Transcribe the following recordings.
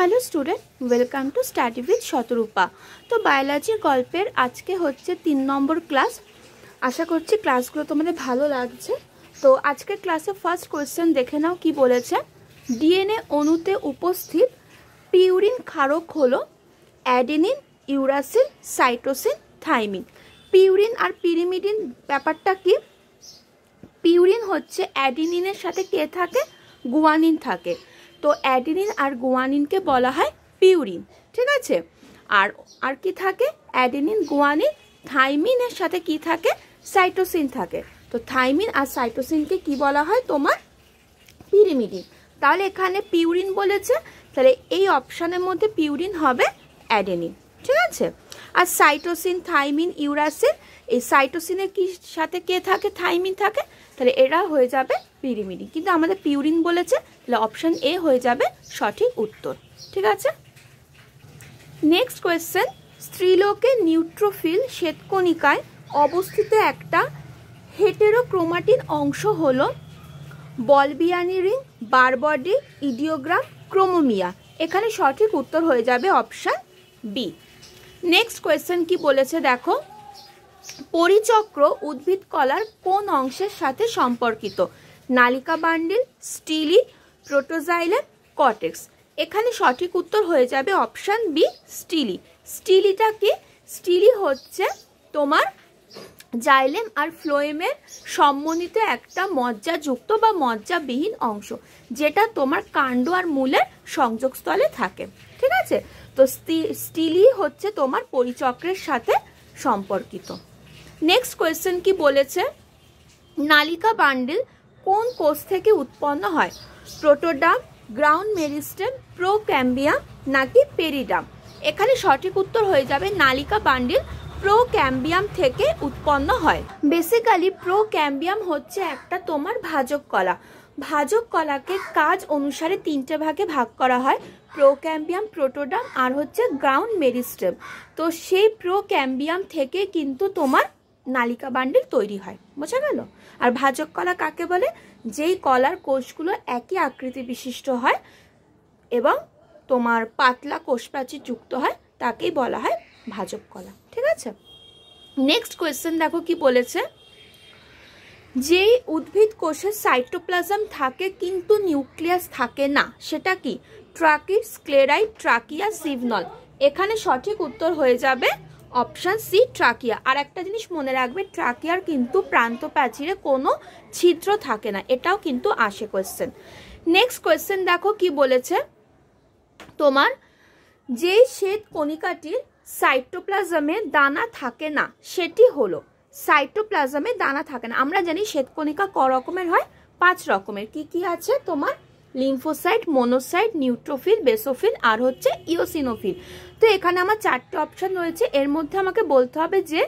Hello student, welcome to study with Shatarupa. তো বায়োলজির গল্পের আজকে হচ্ছে 3 নম্বর ক্লাস। আশা করছি ক্লাসগুলো তোমাদের ভালো লাগছে। তো আজকের ক্লাসে ফার্স্ট কোয়েশ্চেন দেখে নাও কি বলেছে। ডিএনএ অণুতে উপস্থিত পিউরিন ক্ষারক হলো adenine, uracil, cytosine, thymine. Purine আর পিরিমিডিন ব্যাপারটা কি? পিউরিন হচ্ছে অ্যাডেনিনের সাথে কে থাকে? গুয়ানিন থাকে। তো অ্যাডেনিন আর গুয়ানিনকে বলা হয় পিউরিন, ঠিক আছে। আর কি থাকে? অ্যাডেনিন, গুয়ানিন, থাইমিনের সাথে কি থাকে? সাইটোসিন থাকে। তো থাইমিন আর সাইটোসিনকে কি বলা হয়? তোমার পিরিমিডিন। তাহলে এখানে পিউরিন বলেছে, তাহলে এই অপশানের মধ্যে পিউরিন হবে অ্যাডেনিন, ঠিক আছে। আর সাইটোসিন, থাইমিন, ইউরাসিল, এই সাইটোসিনের কি সাথে কে থাকে? থাইমিন থাকে। তাহলে এরা হয়ে যাবে পিরিমিডিন, কিন্তু আমাদের পিউরিন বলেছে, তাহলে অপশান এ হয়ে যাবে সঠিক উত্তর, ঠিক আছে। নেক্সট কোয়েশ্চেন, স্ত্রীলোকে নিউট্রোফিল শ্বেতকণিকায় অবস্থিত একটা হেটেরোক্রোমাটিন অংশ হলো বলবিয়ানি রিং, বারবডি, ইডিওগ্রাম, ক্রোমোমিয়া। এখানে সঠিক উত্তর হয়ে যাবে অপশান বি। নেক্সট কোয়েশ্চেন কি বলেছে দেখো, পরিচক্র উদ্ভিদ কলার কোন অংশের সাথে সম্পর্কিত? নালিকা বান্ডিল, স্টিলি, প্রোটোজাইলেম, কর্টেক্স। এখানে সঠিক উত্তর হয়ে যাবে অপশান বি, স্টিলি। স্টিলিটা কি? স্টিলি হচ্ছে তোমার জাইলেম আর ফ্লোয়েমের সমন্বিত একটা মজ্জাযুক্ত বা মজ্জাবিহীন অংশ, যেটা তোমার কাণ্ড আর মূলের সংযোগস্থলে থাকে, ঠিক আছে। তো স্টিলি হচ্ছে তোমার পরিচক্রের সাথে সম্পর্কিত। নেক্সট কোয়েশ্চেন কি বলেছে, নালিকা বান্ডিল কোন কোষ থেকে উৎপন্ন হয়? প্রোটোডাম, গ্রাউন্ড মেরিস্টেম, প্রোক্যাম্বিয়াম নাকি পেরিডাম? এখানে সঠিক উত্তর হয়ে যাবে নালিকা বান্ডিল প্রোক্যাম্বিয়াম থেকে উৎপন্ন হয়। বেসিক্যালি প্রোক্যাম্বিয়াম হচ্ছে একটা তোমার ভাজক কলা। ভাজক কলাকে কাজ অনুসারে 3টে ভাগে ভাগ করা হয়, প্রোক্যাম্বিয়াম, প্রোটোডাম আর হচ্ছে গ্রাউন্ড মেরিস্টেম। তো সেই প্রোক্যাম্বিয়াম থেকে কিন্তু তোমার নালিকা বান্ডিল তৈরি হয়, বোঝা গেল। আর ভাজক কলা কাকে বলে? যেই কলার কোষগুলো একই আকৃতি বিশিষ্ট হয় এবং তোমার পাতলা কোষপ্রাচীর যুক্ত হয়, তাকেই বলা হয় ভাজক কলা, ঠিক আছে। নেক্সট কোয়েশ্চেন দেখো কি বলেছে, যেই উদ্ভিদ কোষের সাইটোপ্লাজম থাকে কিন্তু নিউক্লিয়াস থাকে না, সেটা কি? ট্রাকিড, স্ক্লেরাইড, ট্রাকিয়া, সিভনল। এখানে সঠিক উত্তর হয়ে যাবে অপশান সি, ট্রাকিয়া। আর একটা জিনিস মনে রাখবে, ট্রাকিয়ার কিন্তু প্রান্ত প্রাচীরে কোনো ছিদ্র থাকে না, এটাও কিন্তু আসে কোয়েশ্চেন। নেক্সট কোয়েশ্চেন দেখো কি বলেছে, তোমার যেই শ্বেত কণিকাটির সাইটোপ্লাজমে দানা থাকে না, সেটি হলো সাইটোপ্লাজমে দানা থাকে না। আমরা জানি শ্বেতকণিকা ক রকমের হয়? 5 রকমের। কি কি আছে তোমার? লিম্ফোসাইট, মনোসাইট, নিউট্রোফিল, বেসোফিল আর হচ্ছে ইওসিনোফিল। তো এখানে আমার 4টে অপশন রয়েছে, এর মধ্যে আমাকে বলতে হবে যে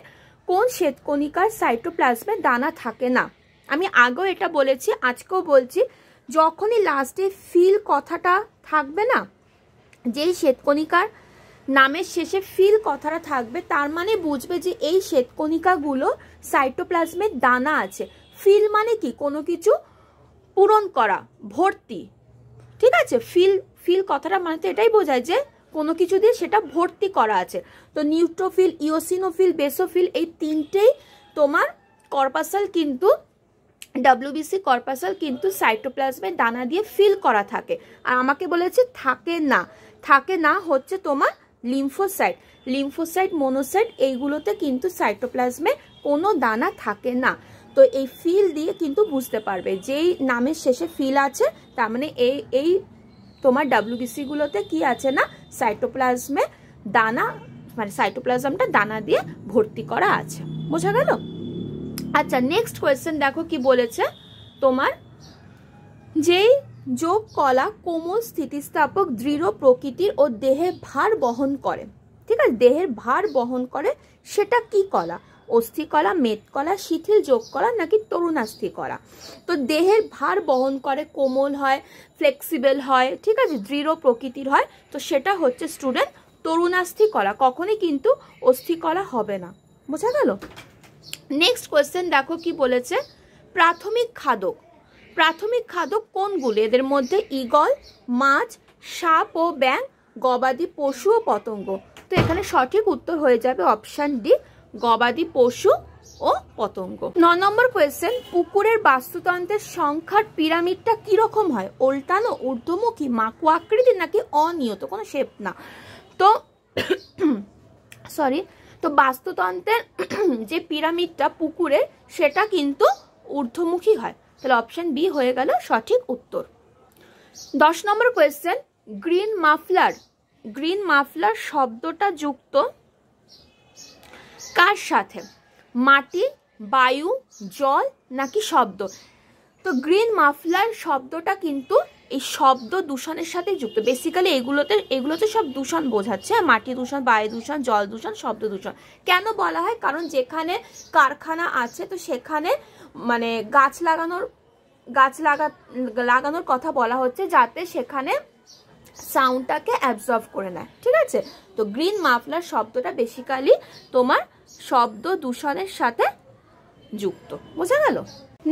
কোন শ্বেতকণিকার সাইটোপ্লাজমে দানা থাকে না। আমি আগেও এটা বলেছি, আজকেও বলছি, যখনই লাস্টে ফিল কথাটা থাকবে না, যেই শ্বেতকণিকার নামের শেষে ফিল কথাটা থাকবে, তার মানে বুঝবে যে এই শ্বেতকণিকাগুলো সাইটোপ্লাজমে দানা আছে। ফিল মানে কি? কোনো কিছু পূরণ করা, ভর্তি, ঠিক আছে। ফিল কথাটা মানে তো এটাই বোঝায় যে কোনো কিছু দিয়ে সেটা ভর্তি করা আছে। তো নিউট্রোফিল, ইওসিনোফিল, বেসোফিল, এই 3টেই তোমার কর্পাসাল, কিন্তু ডাব্লিউবিসি কর্পাসাল কিন্তু সাইটোপ্লাজমে দানা দিয়ে ফিল করা থাকে। আর আমাকে বলেছে থাকে না। থাকে না হচ্ছে তোমার লিম্ফোসাইট, মনোসাইট, এইগুলোতে কিন্তু সাইটোপ্লাজমে কোনো দানা থাকে না। তো এই ফিল দিয়ে কিন্তু বুঝতে পারবে, যেই নামের শেষে ফিল আছে তার মানে এই তোমার ডাব্লিউবিসি গুলোতে কি আছে না, সাইটোপ্লাজমে দানা, মানে সাইটোপ্লাজমটা দানা দিয়ে ভর্তি করা আছে, বোঝা গেল। আচ্ছা, নেক্সট কোয়েশ্চেন দেখো কি বলেছে, তোমার যেই যোগ কলা কোমল, স্থিতিস্থাপক, দৃঢ় প্রকৃতির ও দেহের ভার বহন করে, ঠিক আছে, দেহের ভার বহন করে, সেটা কি কলা? অস্থি কলা, মেদ কলা, শিথিল যোগ কলা নাকি তরুণাস্থি কলা? তো দেহের ভার বহন করে, কোমল হয়, ফ্লেক্সিবল হয়, ঠিক আছে, দৃঢ় প্রকৃতির হয়, তো সেটা হচ্ছে স্টুডেন্ট তরুণাস্থি কলা, কখনই কিন্তু অস্থি কলা হবে না, বোঝা গেল। নেক্সট কোয়েশ্চেন দেখো কি বলেছে, প্রাথমিক খাদক কোনগুলো? এদের মধ্যে ঈগল, মাছ, সাপ ও ব্যাঙ, গবাদি পশু ও পতঙ্গ। তো এখানে সঠিক উত্তর হয়ে যাবে অপশান ডি, গবাদি পশু ও পতঙ্গ। 9 নম্বর কোয়েশ্চেন, পুকুরের বাস্তুতন্ত্রের সংখ্যার পিরামিডটা কিরকম হয়? উল্টানো, ঊর্ধ্বমুখী, মাকু আকৃতির নাকি অনিয়ত, কোনো শেপ না। তো সরি, তো বাস্তুতন্ত্রের যে পিরামিডটা পুকুরের সেটা কিন্তু ঊর্ধ্বমুখী হয়। তাহলে অপশন বি হয়ে গেল সঠিক উত্তর। 10 number question, green muffler, green muffler শব্দটা যুক্ত কার সাথে? মাটি, বায়ু, জল নাকি শব্দ? তো গ্রিন মাফলার শব্দটা কিন্তু এই শব্দ দূষণের সাথে যুক্ত। বেসিক্যালি এগুলোতে সব দূষণ বোঝাচ্ছে, মাটি দূষণ, বায়ু দূষণ, জল দূষণ, শব্দ দূষণ। কেন বলা হয়? কারণ যেখানে কারখানা আছে তো সেখানে মানে লাগানোর কথা বলা হচ্ছে যাতে সেখানে সাউন্ডটাকে অ্যাবজর্ব করে নেয়, ঠিক আছে? তো গ্রিন মাফলার শব্দটা বেসিক্যালি তোমার শব্দ দূষণের সাথে যুক্ত, বোঝা গেল?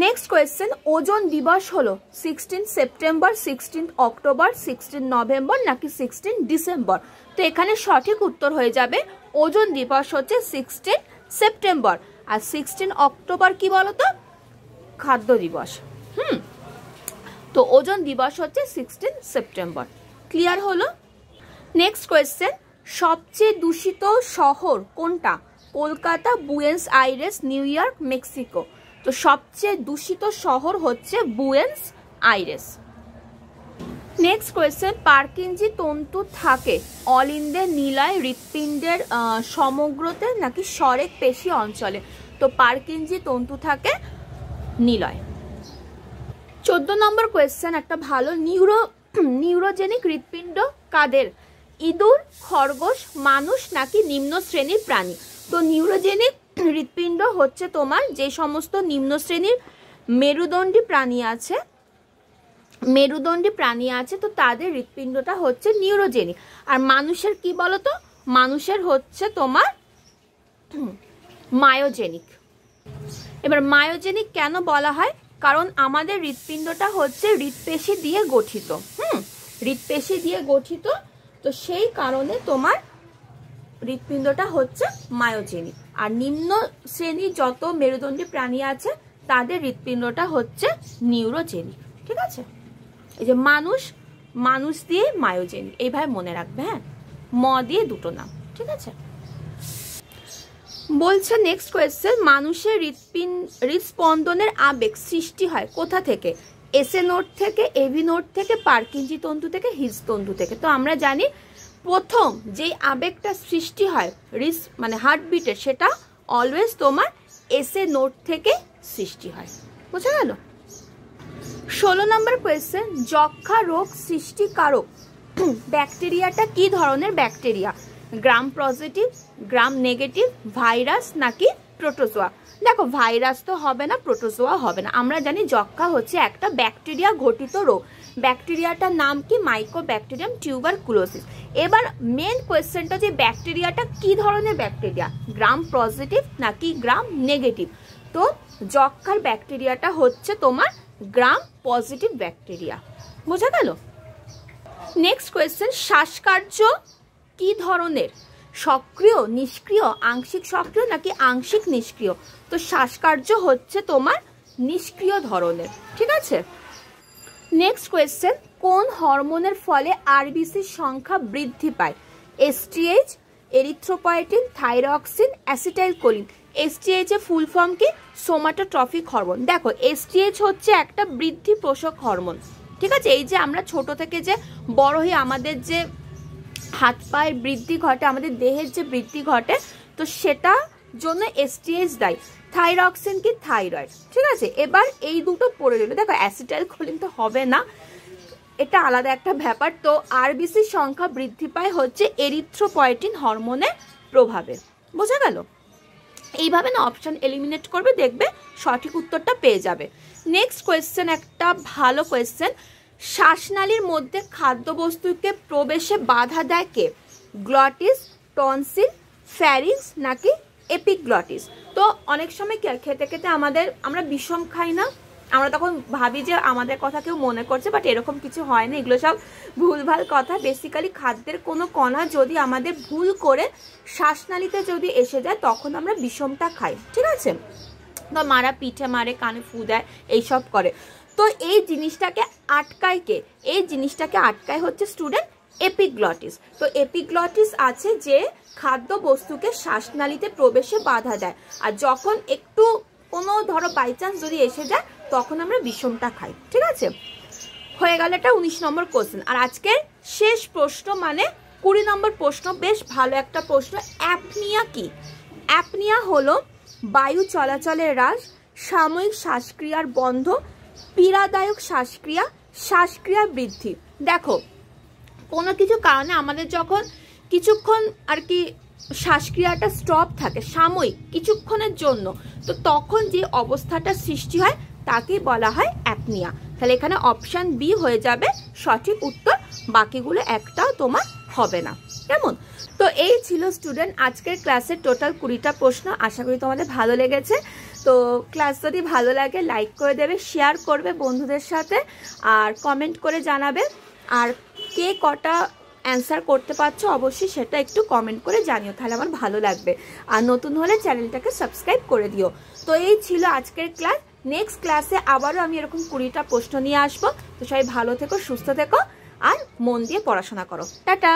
নেক্সট কোয়েশ্চেন, ওজন দিবস হলো 16 সেপ্টেম্বর, 16 অক্টোবর, 16 নভেম্বর নাকি 16 ডিসেম্বর? তো এখানে সঠিক উত্তর হয়ে যাবে ওজন দিবস হচ্ছে 16 সেপ্টেম্বর, আর 16 অক্টোবর কি বলতো? খাদ্য দিবস। তো ওজন দিবস হচ্ছে 16 সেপ্টেম্বর। ক্লিয়ার হলো? নেক্সট কোয়েশ্চেন, সবচেয়ে দূষিত শহর কোনটা? Kolkata, Buenos Aires, new York, Mexico. তো সবচেয়ে দূষিত শহর হচ্ছে Buenos Aires. Next question, Purkinje তন্তু থাকে অলিন্দের, নীলায়, হৃৎপিণ্ডের সমগ্রতে নাকি সরেক পেশি অঞ্চলে? তো পার্কিনজি তন্তু থাকে নীলয়। 14 নম্বর কোয়েশ্চেন, একটা ভালো, নিউরোজেনিক হৃৎপিণ্ড কাদের? ইঁদুর, খরগোশ, মানুষ নাকি নিম্ন শ্রেণীর প্রাণী? তো নিউরোজেনিক হৃৎপিণ্ড হচ্ছে তোমার যে সমস্ত নিম্ন শ্রেণীর মেরুদণ্ডী প্রাণী আছে তো তাদের হৃৎপিণ্ডটা হচ্ছে নিউরোজেনিক। আর মানুষের কি বলতো? মানুষের হচ্ছে তোমার মায়োজেনিক। এবার মায়োজেনিক কেন বলা হয়? কারণ আমাদের হৃৎপিণ্ডটা হচ্ছে হৃৎপেশি দিয়ে গঠিত, হৃৎপেশি দিয়ে গঠিত, তো সেই কারণে তোমার হৃৎপিণ্ডটা হচ্ছে মায়োজেনিক। আর নিম্ন শ্রেণীর যত মেরুদণ্ডী প্রাণী আছে তাদের হৃৎপিণ্ডটা হচ্ছে নিউরোজেনিক, ঠিক আছে? এই যে মানুষ দিয়ে মায়োজেনিক, এইভাবে মনে রাখবে, হ্যাঁ, ম দিয়ে দুটো নাম, ঠিক আছে? বলছে নেক্সট কোয়েশ্চেন, মানুষের হৃদস্পন্দনের আবেগ সৃষ্টি হয় কোথা থেকে? এসএ নোড থেকে, এভি নোড থেকে, পার্কিনজি তন্তু থেকে, হৃদতন্তু থেকে। তো আমরা জানি প্রথম যে আবেগটা সৃষ্টি হয় মানে হার্টবিটের, সেটা অলওয়েজ তোমার এসএ নোড থেকে সৃষ্টি হয়, বোঝা গেল? 16 নম্বর কোয়েশ্চেন, যক্ষা রোগ সৃষ্টিকারক ব্যাকটেরিয়াটা কি ধরনের bacteria? Gram positive, gram negative, virus নাকি প্রোটোজোয়া? দেখো ভাইরাস তো হবে না, প্রোটোজোয়া হবে না। আমরা জানি যক্ষা হচ্ছে একটা ব্যাকটেরিয়া ঘটিত রোগ। ব্যাকটেরিয়াটার নাম কি? Mycobacterium tuberculosis. এবার মেন কোয়েশ্চেনটা যে ব্যাকটেরিয়াটা কি ধরনের ব্যাকটেরিয়া, গ্রাম পজিটিভ নাকি গ্রাম নেগেটিভ? তো যক্ষার ব্যাকটেরিয়াটা হচ্ছে তোমার গ্রাম পজিটিভ ব্যাকটেরিয়া, বোঝা গেল? নেক্সট কোয়েশ্চেন, শ্বাসকার্য কি ধরনের? সক্রিয়, নিষ্ক্রিয়, আংশিক সক্রিয় নাকি আংশিক নিষ্ক্রিয়? তো শ্বাসকার্য হচ্ছে তোমার নিষ্ক্রিয় ধরনের, ঠিক আছে? নেক্সট কোয়েশ্চেন, কোন হরমোনের ফলে আরবিসির সংখ্যা বৃদ্ধি পায়? STH, erythropoietin, thyroxine, acetylcholine. STH এর ফুল ফর্ম কি? Somatotrophic hormone. দেখো এসটিএইচ হচ্ছে একটা বৃদ্ধি পোষক হরমোন, ঠিক আছে? এই যে আমরা ছোট থেকে যে বড় হয়ে আমাদের যে হাত পায়ের বৃদ্ধি ঘটে, আমাদের দেহের যে বৃদ্ধি ঘটে, তো সেটা জন্য এসটিএইচ দায়ী। থাইরক্সিন কি? থাইরয়েড, ঠিক আছে? এবার এই দুটো পড়ে দিল। দেখো অ্যাসিটাইলকোলিন তো হবে না, এটা আলাদা একটা ব্যাপার। তো আরবিসির সংখ্যা বৃদ্ধি পায় হচ্ছে এরিথ্রোপয়েটিন হরমোনের প্রভাবে, বোঝা গেল? এইভাবে না অপশন এলিমিনেট করবে, দেখবে সঠিক উত্তরটা পেয়ে যাবে। নেক্সট কোয়েশ্চেন, একটা ভালো কোয়েশ্চেন, শ্বাসনালীর মধ্যে খাদ্যবস্তুকে প্রবেশে বাধা দেয় কে? গ্লটিস, টনসিল, ফ্যারিংস নাকি এপিগ্লটিস? তো অনেক সময় খেতে খেতে আমরা বিষম খাই না, আমরা তখন ভাবি যে আমাদের কথা কেউ মনে করছে, বাট এরকম কিছু হয় না, এগুলো সব ভুলভাল কথা। বেসিক্যালি খাদ্যের কোনো কণা যদি আমাদের ভুল করে শ্বাসনালীতে যদি এসে যায় তখন আমরা বিষমটা খাই, ঠিক আছে। তো মারা পিঠে মারে, কানে ফু দেয়, এইসব করে। তো এই জিনিসটাকে আটকায় কে? এই জিনিসটাকে আটকায় হচ্ছে স্টুডেন্ট এপিগ্লটিস। তো এপিগ্লটিস আছে যে খাদ্য বস্তুকে শ্বাসনালীতে প্রবেশে বাধা দেয়, আর যখন একটু কোনো ধরো বাই চান্স যদি এসে যায় তখন আমরা বিষমটা খাই, ঠিক আছে। হয়ে গেল এটা 19 নম্বর কোশ্চেন। আর আজকের শেষ প্রশ্ন মানে 20 নম্বর প্রশ্ন, বেশ ভালো একটা প্রশ্ন। অ্যাপনিয়া কি? অ্যাপনিয়া হলো বায়ু চলাচলের হ্রাস, সাময়িক শ্বাসক্রিয়ার বন্ধ, পীড়াদায়ক শ্বাসক্রিয়া, শ্বাসক্রিয়ার বৃদ্ধি। দেখো, কোনো কিছু কারণে আমাদের যখন কিছুক্ষণ আর কি শ্বাসক্রিয়াটা স্টপ থাকে সাময়িক কিছুক্ষণের জন্য, তো তখন যে অবস্থাটা সৃষ্টি হয় তাকেই বলা হয় অ্যাপনিয়া। তাহলে এখানে অপশান বি হয়ে যাবে সঠিক উত্তর, বাকিগুলো একটাও তোমার হবে না, কেমন? তো এই ছিল স্টুডেন্ট আজকের ক্লাসের টোটাল 20টা প্রশ্ন। আশা করি তোমাদের ভালো লেগেছে। তো ক্লাস যদি ভালো লাগে লাইক করে দেবে, শেয়ার করবে বন্ধুদের সাথে, আর কমেন্ট করে জানাবে। আর কে কটা অ্যান্সার করতে পারছো অবশ্যই সেটা একটু কমেন্ট করে জানিও, তাহলে আমার ভালো লাগবে। আর নতুন হলে চ্যানেলটাকে সাবস্ক্রাইব করে দিও। তো এই ছিল আজকের ক্লাস। নেক্সট ক্লাসে আবারও আমি এরকম 20টা প্রশ্ন নিয়ে আসবো। তো সবাই ভালো থেকো, সুস্থ থেকো, আর মন দিয়ে পড়াশোনা করো। টাটা।